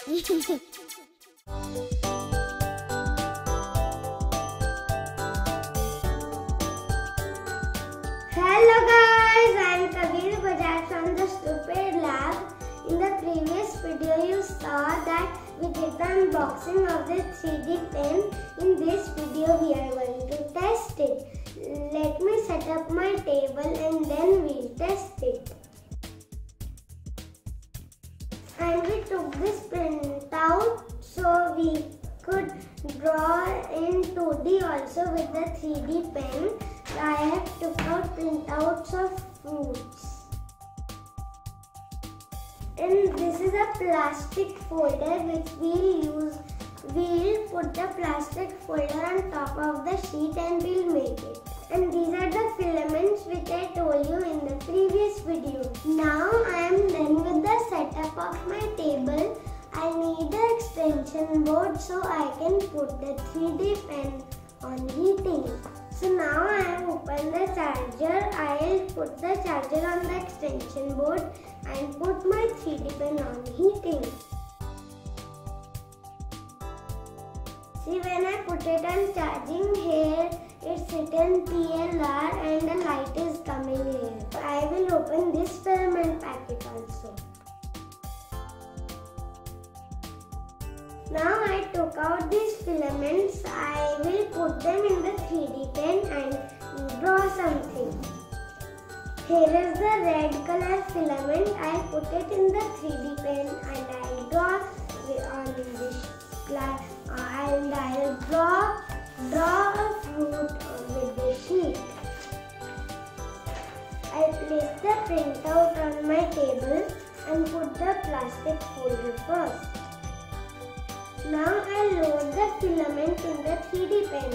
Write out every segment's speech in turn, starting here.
Hello guys, I am Kabir Bajaj from the Stupid Lab. In the previous video you saw that we did the unboxing of the 3D pen. In this video we are going to test it. Let me set up my table and then we'll test it. And we took this printout so we could draw in 2D also with the 3D pen. I have took out printouts of fruits. And this is a plastic folder which we'll use. We'll put the plastic folder on top of the sheet and we'll make it. And these are the filaments which I told you in the previous video. Now I am done with the setup of my table. I need the extension board so I can put the 3D pen on heating. So now I have opened the charger. I will put the charger on the extension board and put my 3D pen on heating. See, when I put it on charging here, it's written PLR and the light is coming here. I will open this filament packet also. Now I took out these filaments. I will put them in the 3D pen and draw something. Here is the red color filament. I'll put it in the 3D pen and I'll draw on this glass. And I'll draw a fruit with the sheet. I place the printout on my table and put the plastic folder first. Now I load the filament in the 3D pen.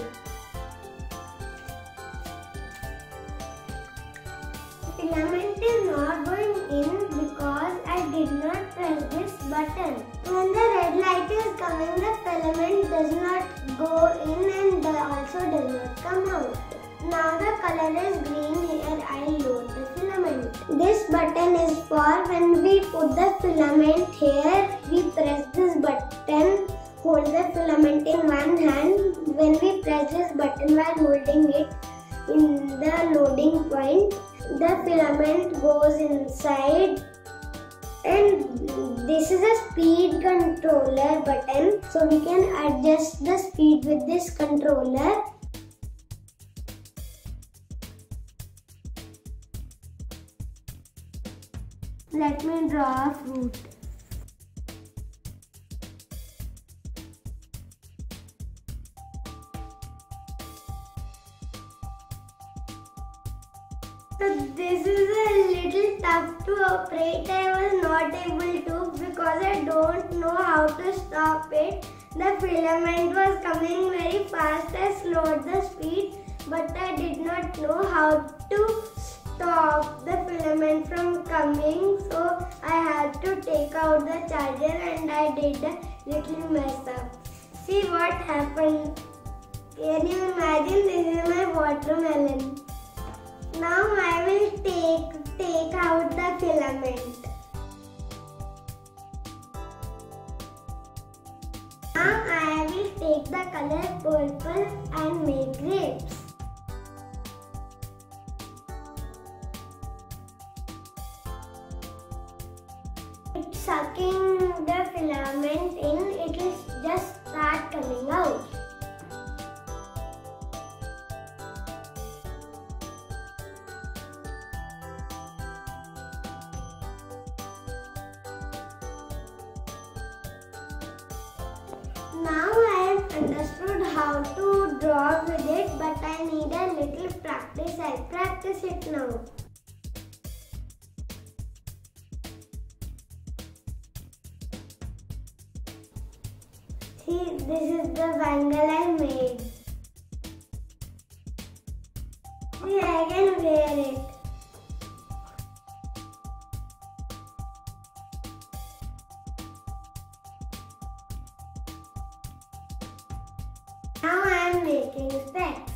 The filament is not going in because I did not press this button. When the red light is coming, the filament does not go in and also does not come out. Now the color is green. Here I load the filament. This button is for when we put the filament here, we press this button. Hold the filament in one hand. When we press this button while holding it in the loading point, the filament goes inside. And this is a speed controller button, so we can adjust the speed with this controller. Let me draw a fruit. So this is a little tough to operate. I was not able to because I don't know how to stop it. The filament was coming very fast. I slowed the speed, but I did not know how to stop the filament from coming. So I had to take out the charger and I did a little mess up. See what happened. Can you imagine? This is my watermelon. Now I will take out the filament. Now I will take the color purple and make grapes. It's sucking the filament in, it will just start coming out. Now I have understood how to draw with it, but I need a little practice. I'll practice it now. See, this is the bangle I made. See, I can wear it. Now I am making specs.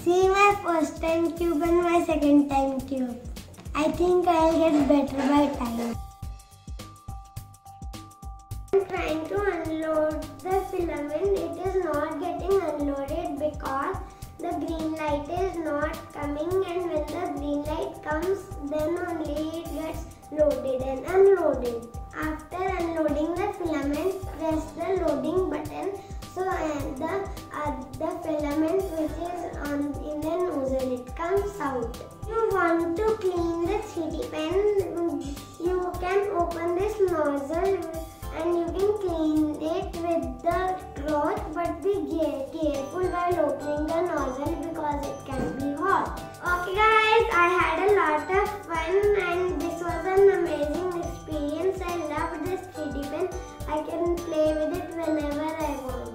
See my first time cube and my second time cube. I think I'll get better by time. I'm trying to unload the filament. It is not getting unloaded because the green light is not coming, and when the green light comes, then only it gets loaded and unloaded. After unloading the filament, press the loading button so the filament which is on in the nozzle, it comes out. If you want to clean the 3D pen, you can open this nozzle and you can clean it with the cloth, but be careful while opening the nozzle because it can be hot. Okay guys, I had a lot of fun and this was an amazing experience. I love this 3D pen. I can play with it whenever I want.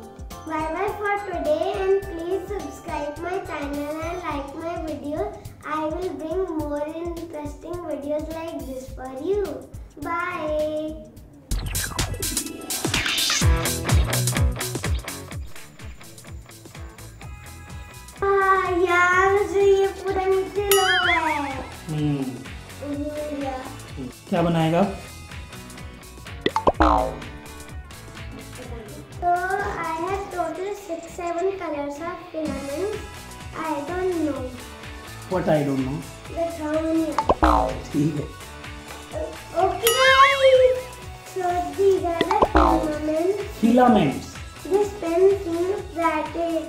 Bye bye for today, and please subscribe my channel and like my videos. I will bring more interesting videos like this for you. Bye. यार ये पूरा नीचे लगा है। क्या बनाएगा? So I have total 6-7 colors of filaments. I don't know. What I don't know? That's how many are. ठीक है. Okay guys. So these are the filaments. Filaments. This pen seems that it.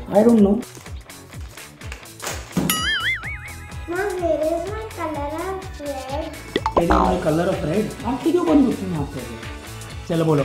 I don't know. Now here is my color of red. Here is my color of red. आप क्यों कौन पूछते हैं आपको? चलो बोलो.